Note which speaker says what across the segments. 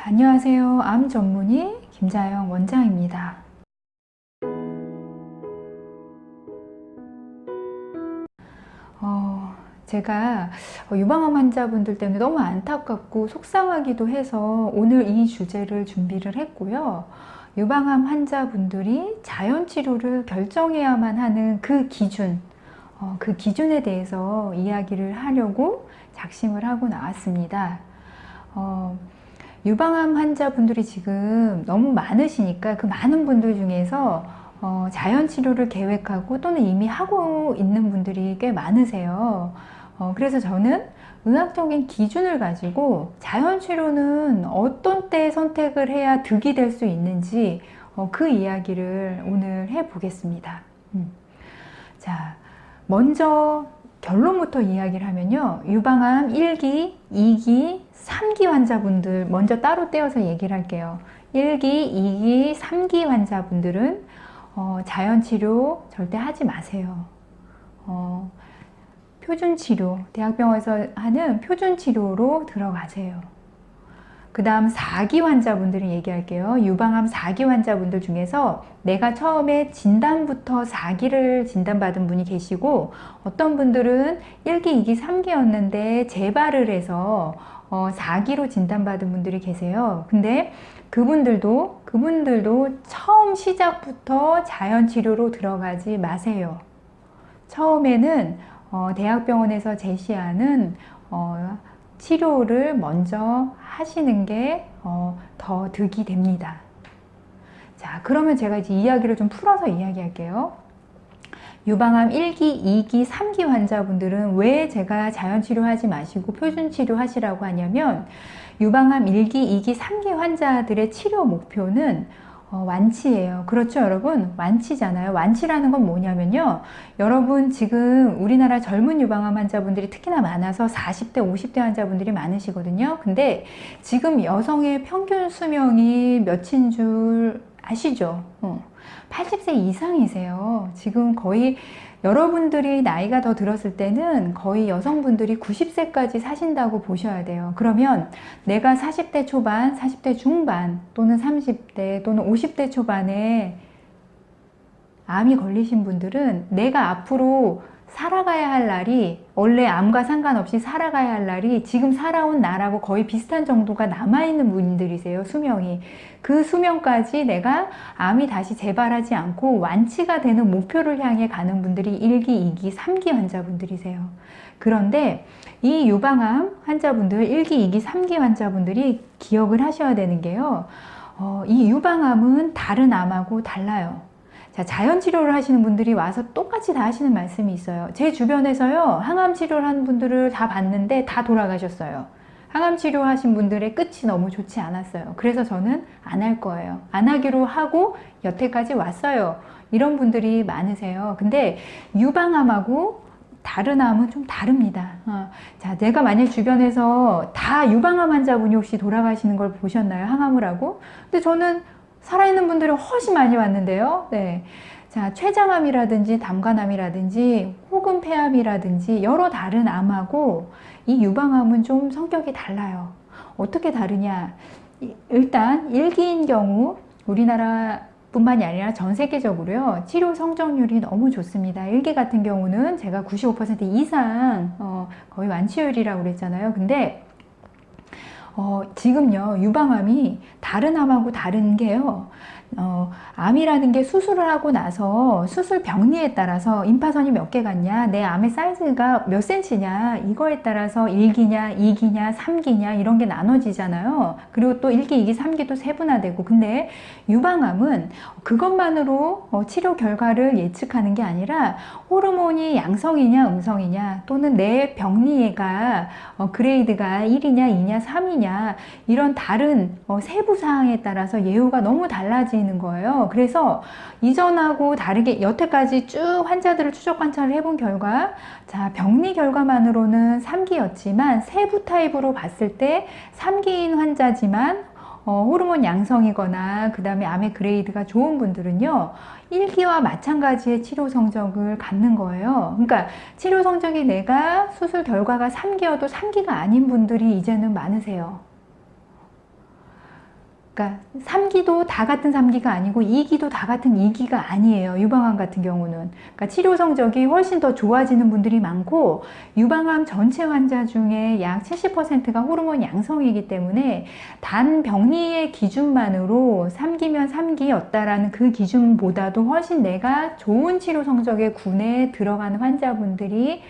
Speaker 1: 안녕하세요. 암 전문의 김자영 원장입니다. 제가 유방암 환자분들 때문에 너무 안타깝고 속상하기도 해서 오늘 이 주제를 준비를 했고요. 유방암 환자분들이 자연치료를 결정해야만 하는 그 기준에 대해서 이야기를 하려고 작심을 하고 나왔습니다. 유방암 환자분들이 지금 너무 많으시니까 그 많은 분들 중에서 자연치료를 계획하고 또는 이미 하고 있는 분들이 꽤 많으세요. 그래서 저는 의학적인 기준을 가지고 자연치료는 어떤 때 선택을 해야 득이 될 수 있는지 그 이야기를 오늘 해보겠습니다. 자, 먼저 결론부터 이야기를 하면요. 유방암 1기, 2기, 3기 환자분들 먼저 따로 떼어서 얘기를 할게요. 1기, 2기, 3기 환자분들은 자연치료 절대 하지 마세요. 표준치료, 대학병원에서 하는 표준치료로 들어가세요. 그 다음 4기 환자분들을 얘기할게요. 유방암 4기 환자분들 중에서 내가 처음에 진단부터 4기를 진단받은 분이 계시고 어떤 분들은 1기, 2기, 3기였는데 재발을 해서 4기로 진단받은 분들이 계세요. 근데 그분들도 처음 시작부터 자연치료로 들어가지 마세요. 처음에는 대학병원에서 제시하는 치료를 먼저 하시는 게 더 득이 됩니다. 자, 그러면 제가 이제 이야기를 좀 풀어서 이야기할게요. 유방암 1기, 2기, 3기 환자분들은 왜 제가 자연치료 하지 마시고 표준치료 하시라고 하냐면 유방암 1기, 2기, 3기 환자들의 치료 목표는 완치예요. 그렇죠, 여러분? 완치잖아요. 완치라는 건 뭐냐면요. 여러분 지금 우리나라 젊은 유방암 환자분들이 특히나 많아서 40대, 50대 환자분들이 많으시거든요. 근데 지금 여성의 평균 수명이 몇인 줄 아시죠? 80세 이상이세요. 지금 거의 여러분들이 나이가 더 들었을 때는 거의 여성분들이 90세까지 사신다고 보셔야 돼요. 그러면 내가 40대 초반, 40대 중반 또는 30대 또는 50대 초반에 암이 걸리신 분들은 내가 앞으로 살아가야 할 날이 원래 암과 상관없이 살아가야 할 날이 지금 살아온 나라고 거의 비슷한 정도가 남아있는 분들이세요. 수명이. 그 수명까지 내가 암이 다시 재발하지 않고 완치가 되는 목표를 향해 가는 분들이 1기, 2기, 3기 환자분들이세요. 그런데 이 유방암 환자분들 1기, 2기, 3기 환자분들이 기억을 하셔야 되는 게요. 이 유방암은 다른 암하고 달라요. 자, 자연치료를 하시는 분들이 와서 똑같이 다 하시는 말씀이 있어요. 제 주변에서요, 항암치료를 하는 분들을 다 봤는데 다 돌아가셨어요. 항암치료 하신 분들의 끝이 너무 좋지 않았어요. 그래서 저는 안 할 거예요. 안 하기로 하고 여태까지 왔어요. 이런 분들이 많으세요. 근데 유방암하고 다른 암은 좀 다릅니다. 자, 내가 만약 주변에서 다 유방암 환자분이 혹시 돌아가시는 걸 보셨나요? 항암을 하고? 근데 저는 살아있는 분들이 훨씬 많이 왔는데요. 네. 자, 췌장암이라든지 담관암이라든지 혹은 폐암이라든지 여러 다른 암하고 이 유방암은 좀 성격이 달라요. 어떻게 다르냐? 일단 1기인 경우 우리나라 뿐만이 아니라 전 세계적으로요, 치료 성적률이 너무 좋습니다. 1기 같은 경우는 제가 95% 이상 거의 완치율이라고 그랬잖아요. 근데 지금요, 유방암이 다른 암하고 다른 게요, 암이라는 게 수술을 하고 나서 수술 병리에 따라서 임파선이 몇 개 갔냐, 내 암의 사이즈가 몇 센치냐, 이거에 따라서 1기냐, 2기냐, 3기냐 이런 게 나눠지잖아요. 그리고 또 1기, 2기, 3기도 세분화되고. 근데 유방암은 그것만으로 치료 결과를 예측하는 게 아니라 호르몬이 양성이냐 음성이냐 또는 내 병리가 그레이드가 1이냐 2냐 3이냐 이런 다른 세부 사항에 따라서 예후가 너무 달라지는 거예요. 그래서 이전하고 다르게 여태까지 쭉 환자들을 추적 관찰을 해본 결과, 자, 병리 결과만으로는 3기였지만 세부 타입으로 봤을 때 3기인 환자지만 호르몬 양성이거나 그 다음에 암의 그레이드가 좋은 분들은요, 1기와 마찬가지의 치료 성적을 갖는 거예요. 그러니까 치료 성적이 내가 수술 결과가 3기여도 3기가 아닌 분들이 이제는 많으세요. 그러니까 3기도 다 같은 3기가 아니고 2기도 다 같은 2기가 아니에요. 유방암 같은 경우는. 그러니까 치료 성적이 훨씬 더 좋아지는 분들이 많고, 유방암 전체 환자 중에 약 70%가 호르몬 양성이기 때문에 단 병리의 기준만으로 3기면 3기였다라는 그 기준보다도 훨씬 내가 좋은 치료 성적의 군에 들어가는 환자분들이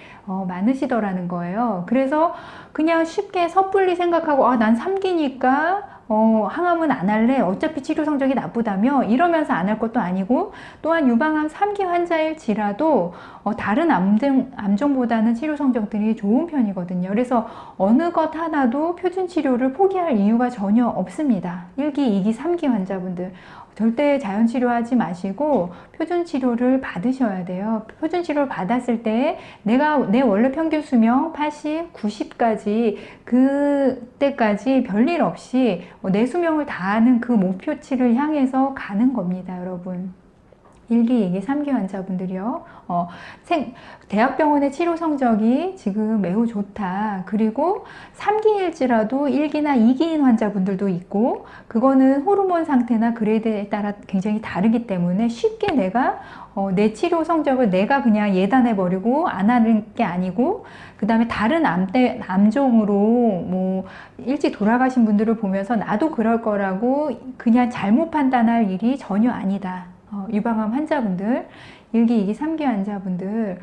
Speaker 1: 많으시더라는 거예요. 그래서 그냥 쉽게 섣불리 생각하고 난 3기니까 항암은 안 할래. 어차피 치료 성적이 나쁘다며 이러면서 안 할 것도 아니고, 또한 유방암 3기 환자일지라도 다른 암종보다는 치료 성적들이 좋은 편이거든요. 그래서 어느 것 하나도 표준 치료를 포기할 이유가 전혀 없습니다. 1기, 2기, 3기 환자분들 절대 자연 치료하지 마시고 표준 치료를 받으셔야 돼요. 표준 치료를 받았을 때 내 원래 평균 수명 80, 90까지 그때까지 별일 없이 내 수명을 다하는 그 목표치를 향해서 가는 겁니다, 여러분. 1기, 2기, 3기 환자분들이요. 대학병원의 치료 성적이 지금 매우 좋다. 그리고 3기일지라도 1기나 2기인 환자분들도 있고, 그거는 호르몬 상태나 그레이드에 따라 굉장히 다르기 때문에 쉽게 내가 내 치료 성적을 내가 그냥 예단해버리고 안 하는 게 아니고, 그 다음에 다른 암종으로 뭐 일찍 돌아가신 분들을 보면서 나도 그럴 거라고 그냥 잘못 판단할 일이 전혀 아니다. 유방암 환자분들, 1기, 2기, 3기 환자분들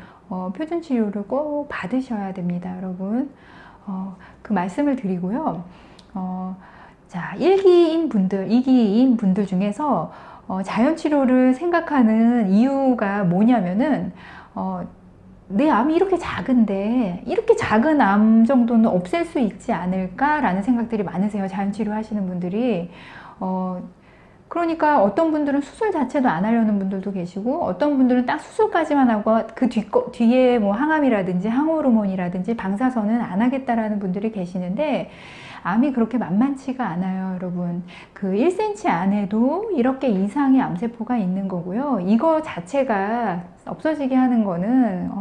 Speaker 1: 표준 치료를 꼭 받으셔야 됩니다, 여러분. 그 말씀을 드리고요. 자, 1기인 분들, 2기인 분들 중에서 자연 치료를 생각하는 이유가 뭐냐면은 내 암이 이렇게 작은데 이렇게 작은 암 정도는 없앨 수 있지 않을까라는 생각들이 많으세요. 자연 치료 하시는 분들이. 그러니까 어떤 분들은 수술 자체도 안 하려는 분들도 계시고, 어떤 분들은 딱 수술까지만 하고 그 뒤에 뭐 항암이라든지 항호르몬이라든지 방사선은 안 하겠다라는 분들이 계시는데, 암이 그렇게 만만치가 않아요, 여러분. 그 1cm 안에도 이렇게 이상의 암세포가 있는 거고요. 이거 자체가 없어지게 하는 거는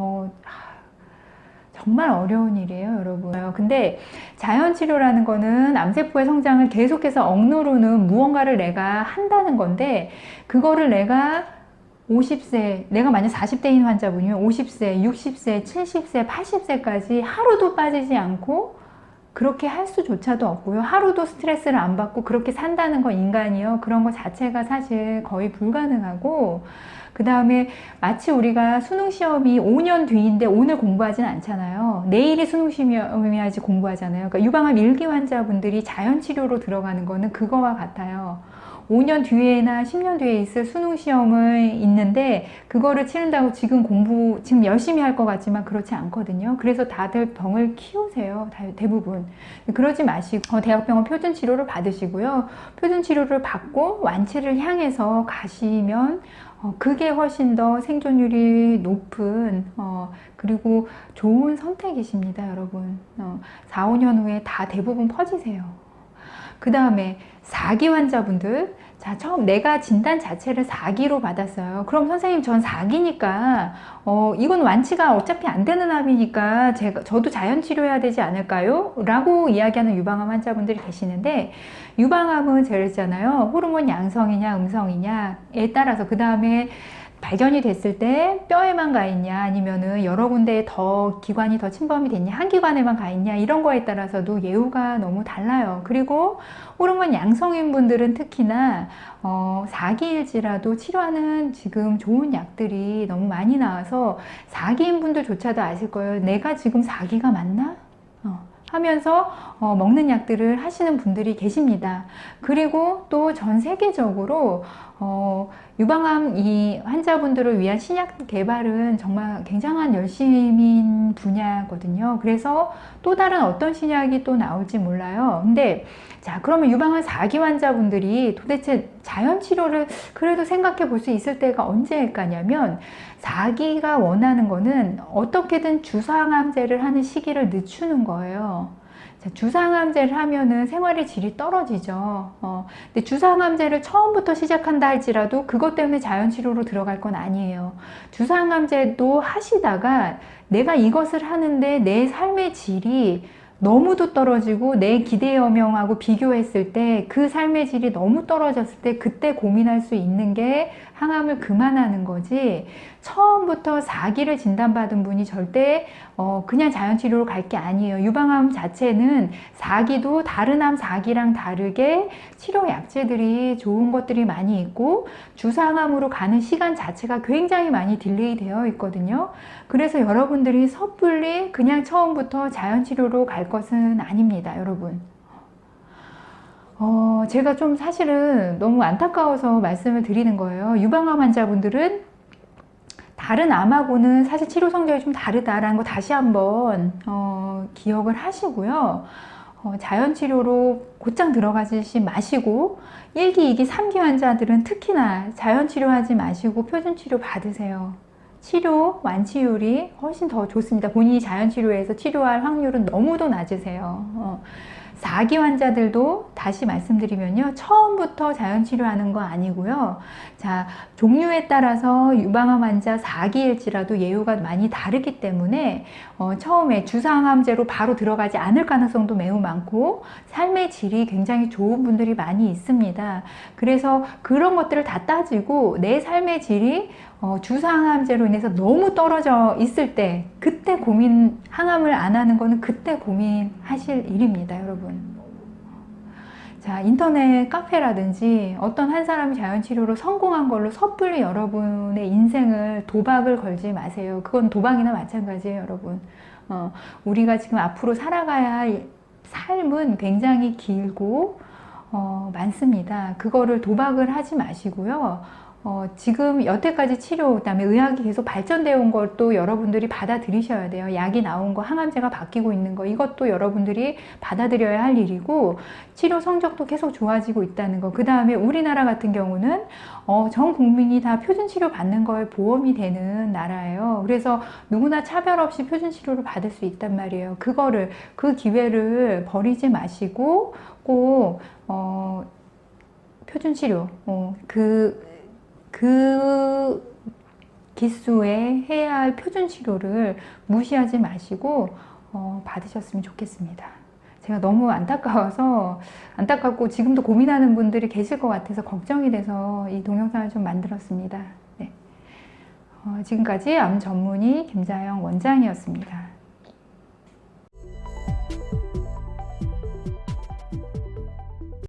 Speaker 1: 정말 어려운 일이에요, 여러분. 근데 자연치료라는 거는 암세포의 성장을 계속해서 억누르는 무언가를 내가 한다는 건데, 그거를 내가 50세, 내가 만약 40대인 환자분이면 50세, 60세, 70세, 80세까지 하루도 빠지지 않고 그렇게 할 수조차도 없고요. 하루도 스트레스를 안 받고 그렇게 산다는 건 인간이요. 그런 것 자체가 사실 거의 불가능하고, 그 다음에 마치 우리가 수능시험이 5년 뒤인데 오늘 공부하진 않잖아요. 내일이 수능시험이야지 공부하잖아요. 그러니까 유방암 1기 환자분들이 자연치료로 들어가는 거는 그거와 같아요. 5년 뒤에나 10년 뒤에 있을 수능시험을 있는데 그거를 치른다고 지금 열심히 할 것 같지만 그렇지 않거든요. 그래서 다들 병을 키우세요. 대부분. 그러지 마시고 대학병원 표준치료를 받으시고요. 표준치료를 받고 완치를 향해서 가시면 그게 훨씬 더 생존율이 높은 그리고 좋은 선택이십니다, 여러분. 4, 5년 후에 다 대부분 퍼지세요. 그 다음에 4기 환자분들, 자, 처음 내가 진단 자체를 4기로 받았어요. 그럼 선생님 전 4기니까 이건 완치가 어차피 안 되는 암이니까 저도 자연 치료해야 되지 않을까요? 라고 이야기하는 유방암 환자분들이 계시는데, 유방암은 제가 그랬잖아요. 호르몬 양성이냐 음성이냐에 따라서, 그 다음에 발견이 됐을 때 뼈에만 가 있냐 아니면은 여러 군데에 기관이 더 침범이 됐냐, 한 기관에만 가 있냐, 이런 거에 따라서도 예후가 너무 달라요. 그리고 호르몬 양성인 분들은 특히나 4기일지라도 치료하는 지금 좋은 약들이 너무 많이 나와서 4기인 분들조차도 아실 거예요. 내가 지금 4기가 맞나? 하면서 먹는 약들을 하시는 분들이 계십니다. 그리고 또 전 세계적으로 유방암 이 환자분들을 위한 신약 개발은 정말 굉장한 열심인 분야거든요. 그래서 또 다른 어떤 신약이 또 나올지 몰라요. 근데 자, 그러면 유방암 4기 환자분들이 도대체 자연 치료를 그래도 생각해 볼 수 있을 때가 언제일까냐면, 4기가 원하는 거는 어떻게든 주사항암제를 하는 시기를 늦추는 거예요. 주사항암제를 하면은 생활의 질이 떨어지죠. 근데 주사항암제를 처음부터 시작한다 할지라도 그것 때문에 자연치료로 들어갈 건 아니에요. 주사항암제도 하시다가 내가 이것을 하는데 내 삶의 질이 너무도 떨어지고 내 기대여명하고 비교했을 때 그 삶의 질이 너무 떨어졌을 때 그때 고민할 수 있는 게 항암을 그만하는 거지, 처음부터 4기를 진단받은 분이 절대 그냥 자연치료로 갈 게 아니에요. 유방암 자체는 4기도 다른 암 4기랑 다르게 치료 약제들이 좋은 것들이 많이 있고 주사항암으로 가는 시간 자체가 굉장히 많이 딜레이 되어 있거든요. 그래서 여러분들이 섣불리 그냥 처음부터 자연치료로 갈 것은 아닙니다, 여러분. 제가 좀 사실은 너무 안타까워서 말씀을 드리는 거예요. 유방암 환자분들은 다른 암하고는 사실 치료 성적이 좀 다르다라는 거 다시 한번 기억을 하시고요. 자연치료로 곧장 들어가지 마시고 1기, 2기, 3기 환자들은 특히나 자연치료하지 마시고 표준치료 받으세요. 치료 완치율이 훨씬 더 좋습니다. 본인이 자연치료에서 치료할 확률은 너무도 낮으세요. 4기 환자들도 다시 말씀드리면요, 처음부터 자연치료하는 거 아니고요. 자, 종류에 따라서 유방암 환자 4기일지라도 예후가 많이 다르기 때문에 처음에 주사항암제로 바로 들어가지 않을 가능성도 매우 많고 삶의 질이 굉장히 좋은 분들이 많이 있습니다. 그래서 그런 것들을 다 따지고 내 삶의 질이 주사항암제로 인해서 너무 떨어져 있을 때 그때 고민, 항암을 안 하는 거는 그때 고민하실 일입니다, 여러분. 자, 인터넷 카페라든지 어떤 한 사람이 자연치료로 성공한 걸로 섣불리 여러분의 인생을 도박을 걸지 마세요. 그건 도박이나 마찬가지예요, 여러분. 우리가 지금 앞으로 살아가야 할 삶은 굉장히 길고 많습니다. 그거를 도박을 하지 마시고요. 지금 여태까지 치료, 그다음에 의학이 계속 발전되어 온 것도 여러분들이 받아들이셔야 돼요. 약이 나온 거, 항암제가 바뀌고 있는 거, 이것도 여러분들이 받아들여야 할 일이고, 치료 성적도 계속 좋아지고 있다는 거. 그 다음에 우리나라 같은 경우는 전 국민이 다 표준치료 받는 거에 보험이 되는 나라예요. 그래서 누구나 차별 없이 표준치료를 받을 수 있단 말이에요. 그 기회를 버리지 마시고 꼭 표준치료, 그 기수에 해야 할 표준치료를 무시하지 마시고 받으셨으면 좋겠습니다. 제가 너무 안타깝고 지금도 고민하는 분들이 계실 것 같아서 걱정이 돼서 이 동영상을 좀 만들었습니다. 네. 지금까지 암 전문의 김자영 원장이었습니다.